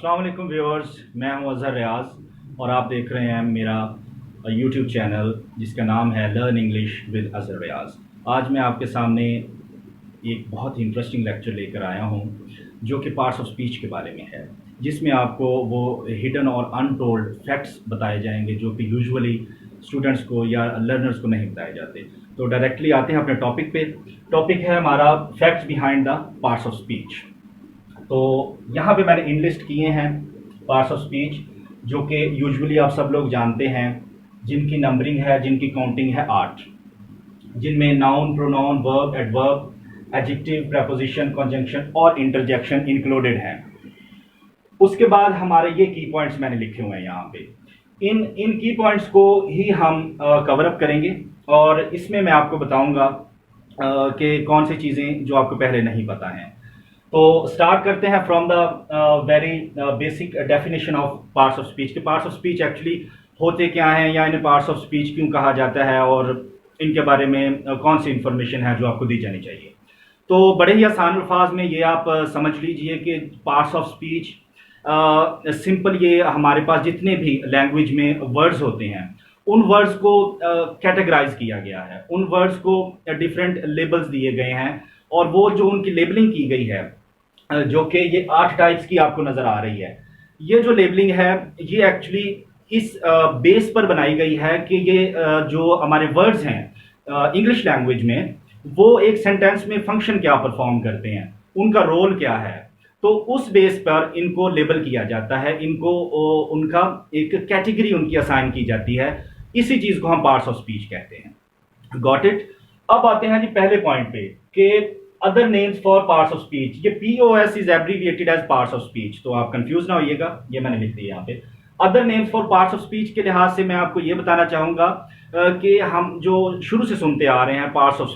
अस्सलाम वालेकुम व्यूअर्स, मैं हूं अज़हर रियाज और आप देख रहे हैं मेरा यूट्यूब चैनल जिसका नाम है लर्न इंग्लिश विद अज़हर रियाज। आज मैं आपके सामने एक बहुत ही इंटरेस्टिंग लेक्चर लेकर आया हूं जो कि पार्ट्स ऑफ स्पीच के बारे में है, जिसमें आपको वो हिडन और अनटोल्ड फैक्ट्स बताए जाएंगे जो कि यूजुअली स्टूडेंट्स को या लर्नर्स को नहीं बताए जाते। तो डायरेक्टली आते हैं अपने टॉपिक पे। टॉपिक है हमारा facts behind the parts of speech. तो यहाँ पे मैंने इनलिस्ट किए हैं पार्ट्स ऑफ स्पीच जो कि यूजुअली आप सब लोग जानते हैं, जिनकी नंबरिंग है, जिनकी काउंटिंग है 8, जिनमें noun, pronoun, verb, adverb, adjective, preposition, conjunction और इंटरजेक्शन इंक्लूडेड हैं। उसके बाद हमारे ये की पॉइंट्स मैंने लिखे हुए हैं यहाँ पे। इन इन की पॉइंट्स को ही हम कवर अप करेंगे और इसमें मैं आपको बताऊंगा कि कौन सी चीज़ें जो आपको पहले नहीं पता हैं। तो स्टार्ट करते हैं from the very basic definition of parts of speech. के पार्ट्स ऑफ स्पीच एक्चुअली होते क्या हैं या इन्हें पार्ट्स ऑफ स्पीच क्यों कहा जाता है और इनके बारे में कौन सी इंफॉर्मेशन है जो आपको दी जानी चाहिए। तो बड़े ही आसान अल्फाज में ये आप समझ लीजिए कि पार्ट्स ऑफ स्पीच सिंपल, ये हमारे पास जितने भी लैंग्वेज में वर्ड्स होते हैं उन वर्ड्स को कैटेगराइज किया गया है, उन वर्ड्स को डिफरेंट लेबल्स दिए गए हैं और वो जो उनकी लेबलिंग की गई है जो कि ये 8 टाइप्स की आपको नज़र आ रही है। ये जो लेबलिंग है ये एक्चुअली इस बेस पर बनाई गई है कि ये जो हमारे वर्ड्स हैं इंग्लिश लैंग्वेज में वो एक सेंटेंस में फंक्शन क्या परफॉर्म करते हैं, उनका रोल क्या है। तो उस बेस पर इनको लेबल किया जाता है, इनको उनका एक कैटेगरी उनकी असाइन की जाती है। इसी चीज़ को हम पार्ट्स ऑफ स्पीच कहते हैं। Got it. अब आते हैं जी पहले पॉइंट पे कि other names for parts of speech. ये POS is abbreviated as parts of speech, तो आप कंफ्यूज ना होइएगा, ये मैंने लिख दिया यहाँ पे। Other names for parts of speech के लिहाज से मैं आपको ये बताना चाहूंगा कि हम जो शुरू से सुनते आ रहे हैं पार्ट्स ऑफ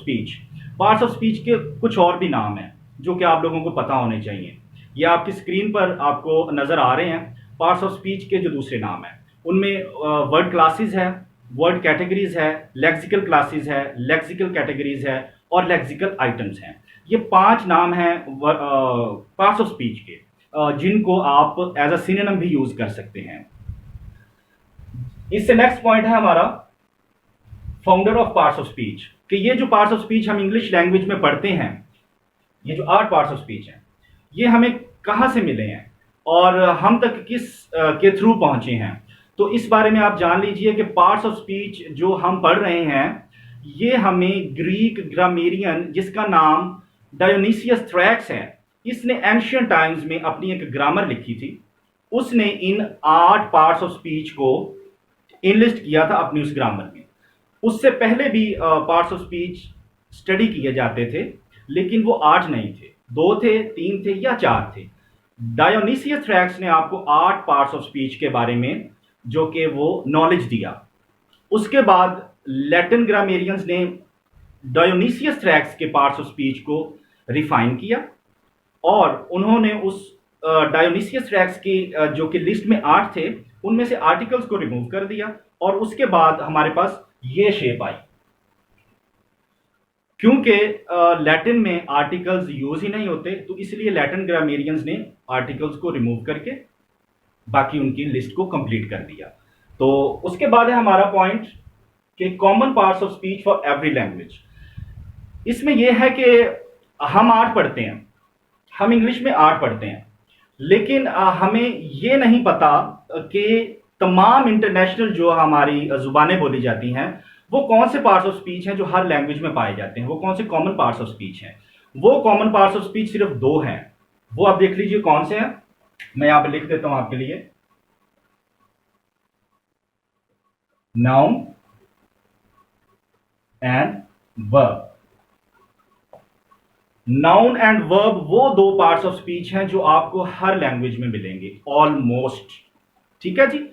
स्पीच के कुछ और भी नाम हैं जो कि आप लोगों को पता होने चाहिए। ये आपकी स्क्रीन पर आपको नजर आ रहे हैं पार्ट्स ऑफ स्पीच के जो दूसरे नाम हैं। उनमें वर्ड क्लासेस है, वर्ड कैटेगरीज है, लेक्सिकल क्लासेस है, लेक्सिकल कैटेगरीज है और लेक्सिकल आइटम्स हैं। ये 5 नाम हैं पार्ट्स ऑफ स्पीच के जिनको आप एज अ सिनोनिम भी यूज कर सकते हैं। इससे नेक्स्ट पॉइंट है हमारा founder of parts of speech, कि ये जो पार्ट्स ऑफ स्पीच हम इंग्लिश लैंग्वेज में पढ़ते हैं, ये जो 8 पार्ट्स ऑफ स्पीच हैं, ये हमें कहाँ से मिले हैं और हम तक किस के थ्रू पहुंचे हैं। तो इस बारे में आप जान लीजिए कि पार्ट्स ऑफ स्पीच जो हम पढ़ रहे हैं ये हमें ग्रीक ग्रामेरियन जिसका नाम डायोनीसियस थ्रैक्स है, इसने एंशियंट टाइम्स में अपनी एक ग्रामर लिखी थी। उसने इन 8 पार्ट्स ऑफ स्पीच को इनलिस्ट किया था अपनी उस ग्रामर में। उससे पहले भी पार्ट्स ऑफ स्पीच स्टडी किए जाते थे, लेकिन वो 8 नहीं थे, 2 थे, 3 थे या 4 थे। डायोनीसियस थ्रैक्स ने आपको 8 पार्ट्स ऑफ स्पीच के बारे में जो कि वो नॉलेज दिया। उसके बाद लैटिन ग्रामेरियंस ने डायोनीसियस थ्रैक्स के पार्ट्स ऑफ स्पीच को रिफाइन किया और उन्होंने उस डायोनीसियस थ्रैक्स की जो कि लिस्ट में 8 थे उनमें से आर्टिकल्स को रिमूव कर दिया और उसके बाद हमारे पास ये शेप आई। क्योंकि लैटिन में आर्टिकल्स यूज ही नहीं होते, तो इसलिए लैटिन ग्रामेरियंस ने आर्टिकल्स को रिमूव करके बाकी उनकी लिस्ट को कंप्लीट कर दिया। तो उसके बाद है हमारा पॉइंट कि common parts of speech for every language. इसमें यह है कि हम 8 पढ़ते हैं, हम इंग्लिश में 8 पढ़ते हैं, लेकिन हमें ये नहीं पता कि तमाम इंटरनेशनल जो हमारी जुबानें बोली जाती हैं वो कौन से पार्ट्स ऑफ स्पीच हैं जो हर लैंग्वेज में पाए जाते हैं, वो कौन से कॉमन पार्ट्स ऑफ स्पीच हैं। वो कॉमन पार्ट्स ऑफ स्पीच सिर्फ 2 हैं, वो आप देख लीजिए कौन से हैं। मैं यहां पर लिख देता हूं आपके लिए, noun and verb. Noun and verb वो 2 पार्ट्स ऑफ स्पीच हैं जो आपको हर लैंग्वेज में मिलेंगे ऑलमोस्ट, ठीक है जी।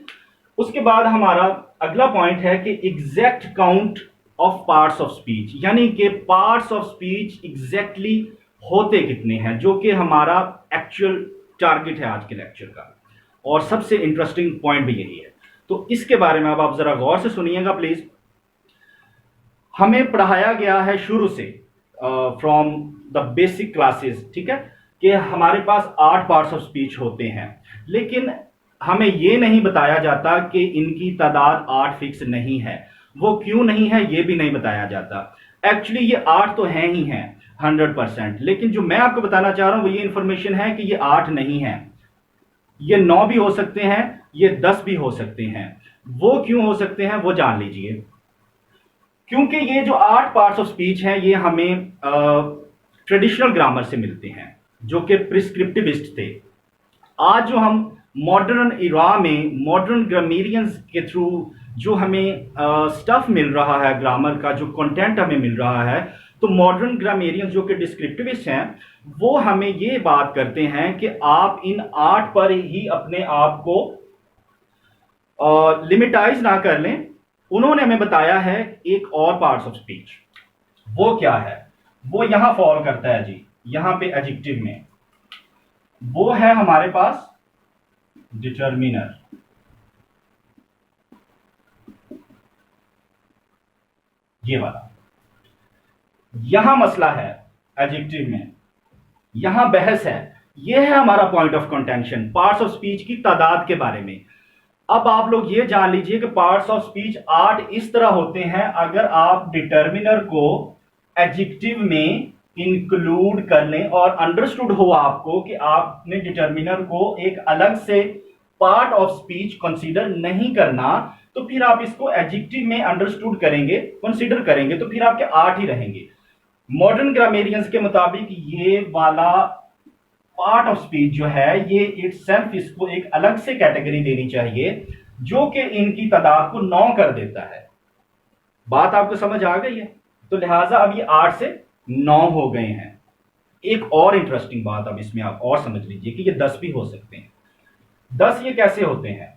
उसके बाद हमारा अगला पॉइंट है कि exact count of parts of speech, यानी कि पार्ट्स ऑफ स्पीच एग्जैक्टली होते कितने हैं, जो कि हमारा एक्चुअल टारगेट है आज के लेक्चर का और सबसे इंटरेस्टिंग पॉइंट भी यही है। तो इसके बारे में अब आप जरा गौर से सुनिएगा प्लीज। हमें पढ़ाया गया है शुरू से फ्रॉम द बेसिक क्लासेस, ठीक है, कि हमारे पास 8 पार्ट्स ऑफ स्पीच होते हैं, लेकिन हमें ये नहीं बताया जाता कि इनकी तादाद 8 फिक्स नहीं है। वो क्यों नहीं है ये भी नहीं बताया जाता। एक्चुअली ये 8 तो हैं ही हैं 100%, लेकिन जो मैं आपको बताना चाह रहा हूं वो ये इंफॉर्मेशन है कि ये 8 नहीं है, ये 9 भी हो सकते हैं, ये 10 भी हो सकते हैं। वो क्यों हो सकते हैं वो जान लीजिए। क्योंकि ये जो 8 पार्ट्स ऑफ स्पीच हैं ये हमें ट्रेडिशनल ग्रामर से मिलते हैं जो कि प्रिस्क्रिप्टिविस्ट थे। आज जो हम मॉडर्न इरा में मॉडर्न ग्रामेरियंस के थ्रू जो हमें स्टफ मिल रहा है, ग्रामर का जो कंटेंट हमें मिल रहा है, तो मॉडर्न ग्रामेरियंस जो कि डिस्क्रिप्टिविस्ट हैं वो हमें ये बात करते हैं कि आप इन 8 पर ही अपने आप को लिमिटाइज ना कर लें। उन्होंने हमें बताया है एक और पार्ट्स ऑफ स्पीच। वो क्या है? वो यहां फॉल करता है जी, यहां पे एडजेक्टिव में। वो है हमारे पास डिटर्मिनर। ये वाला यहां मसला है एडजेक्टिव में, यहां बहस है। यह है हमारा point of contention parts of speech की तादाद के बारे में। अब आप लोग ये जान लीजिए कि पार्ट्स ऑफ स्पीच 8 इस तरह होते हैं अगर आप डिटर्मिनर को एडजेक्टिव में इंक्लूड कर लें और अंडरस्टूड हो आपको कि आपने डिटर्मिनर को एक अलग से पार्ट ऑफ स्पीच कंसीडर नहीं करना, तो फिर आप इसको एडजेक्टिव में अंडरस्टूड करेंगे, कंसीडर करेंगे, तो फिर आपके 8 ही रहेंगे। मॉडर्न ग्रामेरियंस के मुताबिक ये वाला पार्ट ऑफ स्पीच जो है ये इटसेल्फ इसको एक अलग से कैटेगरी देनी चाहिए जो कि इनकी तादाद को 9 कर देता है। बात आपको समझ आ गई है? तो लिहाजा अब ये 8 से 9 हो गए हैं। एक और इंटरेस्टिंग बात अब इसमें आप और समझ लीजिए कि ये 10 भी हो सकते हैं। 10 ये कैसे होते हैं?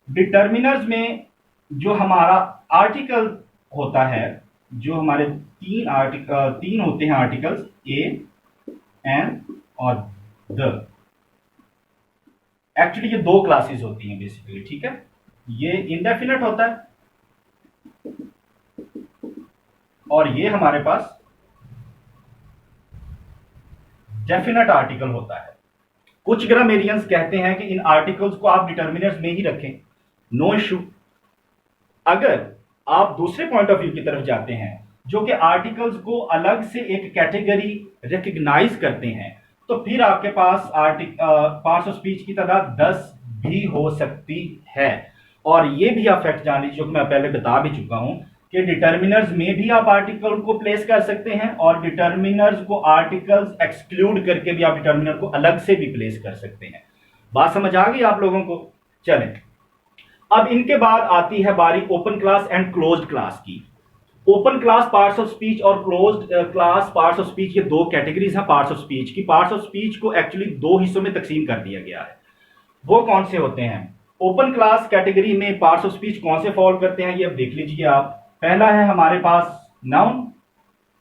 डिटर्मिनर्स में जो हमारा आर्टिकल होता है, जो हमारे 3 होते हैं आर्टिकल्स, ए, एन और द। एक्चुअली ये 2 क्लासेस होती हैं बेसिकली, ठीक है। ये इंडेफिनेट होता है और ये हमारे पास डेफिनेट आर्टिकल होता है। कुछ ग्रामेरियंस कहते हैं कि इन आर्टिकल्स को आप डिटर्मिनर्स में ही रखें, नो इश्यू। अगर आप दूसरे पॉइंट ऑफ व्यू की तरफ जाते हैं जो कि आर्टिकल्स को अलग से एक कैटेगरी रिकग्नाइज करते हैं, तो फिर आपके पास पार्ट्स ऑफ स्पीच की तादाद 10 भी हो सकती है। और ये भी आप फैक्ट जान लीजिए, जो मैं पहले बता भी चुका हूं कि डिटर्मिनर्स में भी आप आर्टिकल को प्लेस कर सकते हैं और डिटर्मिनर्स को आर्टिकल्स एक्सक्लूड करके भी आप डिटर्मिनर को अलग से भी प्लेस कर सकते हैं। बात समझ आ गई आप लोगों को? चलें, अब इनके बाद आती है बारी open class and closed class की। Open class parts of speech और closed class parts of speech, ये 2 कैटेगरीज हैं पार्ट्स ऑफ स्पीच की। पार्ट्स ऑफ स्पीच को एक्चुअली 2 हिस्सों में तकसीम कर दिया गया है। वो कौन से होते हैं? ओपन क्लास कैटेगरी में पार्ट्स ऑफ स्पीच कौन से फॉल करते हैं ये अब देख लीजिए आप। पहला है हमारे पास नाउन,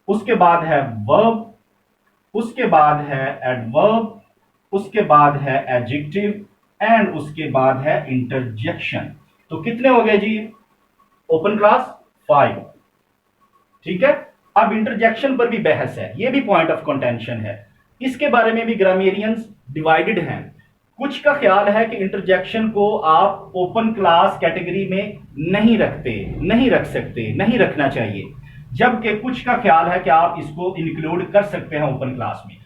उसके बाद है वर्ब, उसके बाद है एडवर्ब, उसके बाद है एडजेक्टिव एंड उसके बाद है इंटरजेक्शन। तो कितने हो गए जी ओपन क्लास? 5, ठीक है। अब इंटरजेक्शन पर भी बहस है, ये भी पॉइंट ऑफ कंटेंशन है। इसके बारे में भी ग्रामेरियंस डिवाइडेड हैं। कुछ का ख्याल है कि इंटरजेक्शन को आप ओपन क्लास कैटेगरी में नहीं रखते, नहीं रख सकते, नहीं रखना चाहिए, जबकि कुछ का ख्याल है कि आप इसको इंक्लूड कर सकते हैं ओपन क्लास में।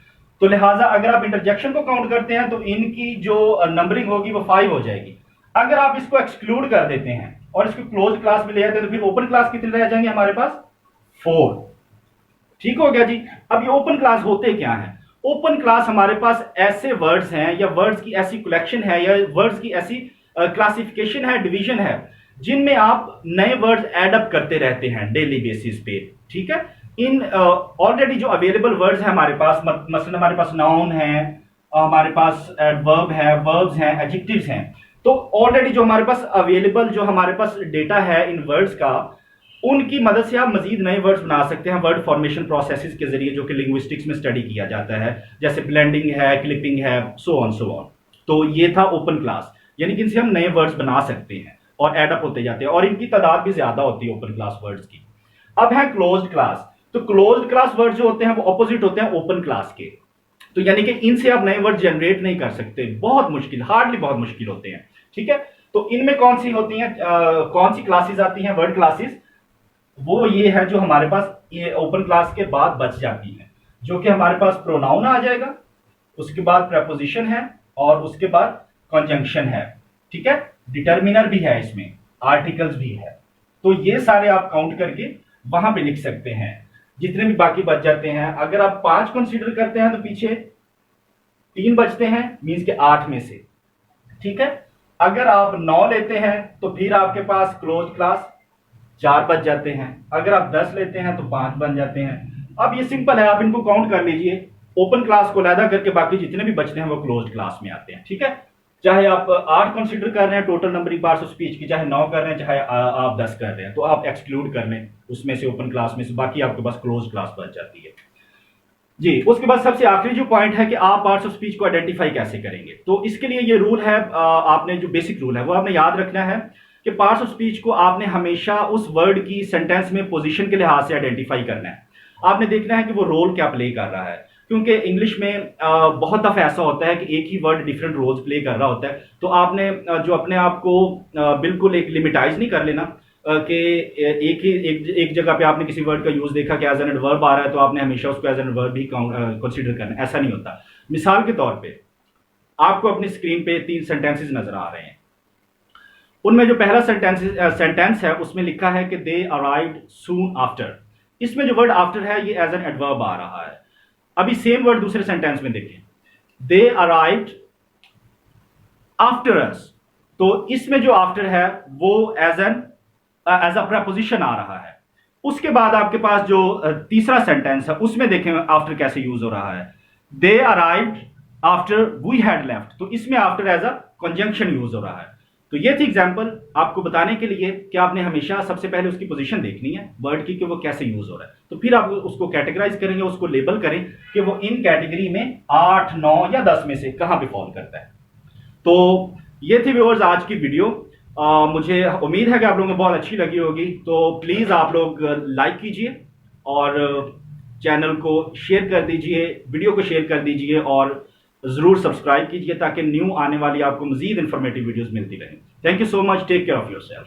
तो लिहाजा अगर आप इंटरजेक्शन को काउंट करते हैं तो इनकी जो नंबरिंग होगी वो 5 हो जाएगी। अगर आप इसको एक्सक्लूड कर देते हैं और इसको क्लोज क्लास में ले जाते हैं तो फिर ओपन क्लास कितने रह जाएंगे हमारे पास? 4। ठीक हो गया जी। अब ये ओपन क्लास होते क्या हैं? ओपन क्लास हमारे पास ऐसे वर्ड्स हैं या वर्ड्स की ऐसी कलेक्शन है या वर्ड्स की ऐसी क्लासिफिकेशन है, डिवीजन है, जिनमें आप नए वर्ड्स ऐड अप करते रहते हैं डेली बेसिस पे, ठीक है। इन ऑलरेडी जो अवेलेबल वर्ड्स हैं हमारे पास, मसलन हमारे पास नाउन है, हमारे पास एडवर्ब है, वर्ब्स हैं, एडजेक्टिव्स हैं, तो ऑलरेडी जो हमारे पास अवेलेबल जो हमारे पास डेटा है इन वर्ड्स का, उनकी मदद से आप मजीद नए वर्ड्स बना सकते हैं वर्ड फॉर्मेशन प्रोसेसेस के जरिए, जो कि लिंग्विस्टिक्स में स्टडी किया जाता है, जैसे ब्लेंडिंग है, क्लिपिंग है, सो ऑन सो ऑन। तो ये था ओपन क्लास, यानी कि इनसे हम नए वर्ड्स बना सकते हैं और एड अप होते जाते हैं और इनकी तादाद भी ज्यादा होती है ओपन क्लास वर्ड्स की। अब है क्लोज्ड क्लास। तो क्लोज्ड क्लास वर्ड्स जो होते हैं वो ऑपोजिट होते हैं ओपन क्लास के। तो यानी कि इनसे आप नए वर्ड जनरेट नहीं कर सकते, बहुत मुश्किल, हार्डली बहुत मुश्किल होते हैं। ठीक है, तो इनमें कौन सी होती हैं, कौन सी क्लासेस आती हैं वर्ड क्लासेस? वो ये है जो हमारे पास ये ओपन क्लास के बाद बच जाती है, जो कि हमारे पास प्रोनाउन आ जाएगा, उसके बाद प्रपोजिशन है और उसके बाद कंजंक्शन है। ठीक है, डिटर्मिनर भी है, इसमें आर्टिकल्स भी है। तो ये सारे आप काउंट करके वहां पे लिख सकते हैं, जितने भी बाकी बच जाते हैं। अगर आप 5 कंसीडर करते हैं तो पीछे 3 बचते हैं, मींस के 8 में से। ठीक है, अगर आप 9 लेते हैं तो फिर आपके पास क्लोज क्लास 4 बच जाते हैं। अगर आप 10 लेते हैं तो 5 बन जाते हैं। अब ये सिंपल है, आप इनको काउंट कर लीजिए, ओपन क्लास को अलहदा करके बाकी जितने भी बचते हैं वो क्लोज्ड क्लास में आते हैं। ठीक है, चाहे आप 8 कंसीडर कर रहे हैं total number parts of speech की, चाहे 9 कर रहे हैं, चाहे आप 10 कर रहे हैं, तो आप एक्सक्लूड कर लें उसमें से, ओपन क्लास में से, बाकी आपके पास क्लोज क्लास बच जाती है जी। उसके बाद सबसे आखिरी जो पॉइंट है कि आप पार्ट्स ऑफ स्पीच को आइडेंटिफाई कैसे करेंगे, तो इसके लिए ये रूल है, आपने जो बेसिक रूल है वो आपने याद रखना है कि पार्ट्स ऑफ स्पीच को आपने हमेशा उस वर्ड की सेंटेंस में पोजीशन के लिहाज से आइडेंटिफाई करना है। आपने देखना है कि वो रोल क्या प्ले कर रहा है, क्योंकि इंग्लिश में बहुत दफा ऐसा होता है कि एक ही वर्ड डिफरेंट रोल्स प्ले कर रहा होता है। तो आपने जो अपने आप को बिल्कुल एक लिमिटाइज नहीं कर लेना कि एक जगह पे आपने किसी वर्ड का यूज देखा कि एज एन एडवर्ब आ रहा है तो आपने हमेशा उसको एज एन एडवर्ब ही कंसीडर करना, ऐसा नहीं होता। मिसाल के तौर पे आपको अपनी स्क्रीन पे 3 सेंटेंसेस नजर आ रहे हैं, उनमें जो पहला सेंटेंस है उसमें लिखा है कि दे अराइव्ड सून आफ्टर। इसमें जो वर्ड आफ्टर है ये एज एन एडवर्ब आ रहा है। अभी सेम वर्ड दूसरे सेंटेंस में देखें, दे अराइव्ड आफ्टर अस, तो इसमें जो आफ्टर है वो एज अ प्रपोजिशन आ रहा है। उसके बाद आपके पास जो तीसरा सेंटेंस है उसमें देखें आफ्टर कैसे यूज हो रहा है, they arrived after we had left, तो इसमें after as a conjunction use हो रहा है। तो ये थी एग्जांपल आपको बताने के लिए कि आपने हमेशा सबसे पहले उसकी पोजीशन देखनी है वर्ड की कि वो कैसे यूज हो रहा है, तो फिर आप उसको कैटेगराइज करेंगे, उसको लेबल करें कि वो इन कैटेगरी में 8, 9 या 10 में से कहां पे फॉल करता है। तो ये थी व्यूअर्स आज की वीडियो। मुझे उम्मीद है कि आप लोगों को बहुत अच्छी लगी होगी, तो प्लीज आप लोग लाइक कीजिए और चैनल को शेयर कर दीजिए, वीडियो को शेयर कर दीजिए और जरूर सब्सक्राइब कीजिए ताकि न्यू आने वाली आपको मजीद इंफॉर्मेटिव वीडियोस मिलती रहें। Thank you so much, take care of yourself.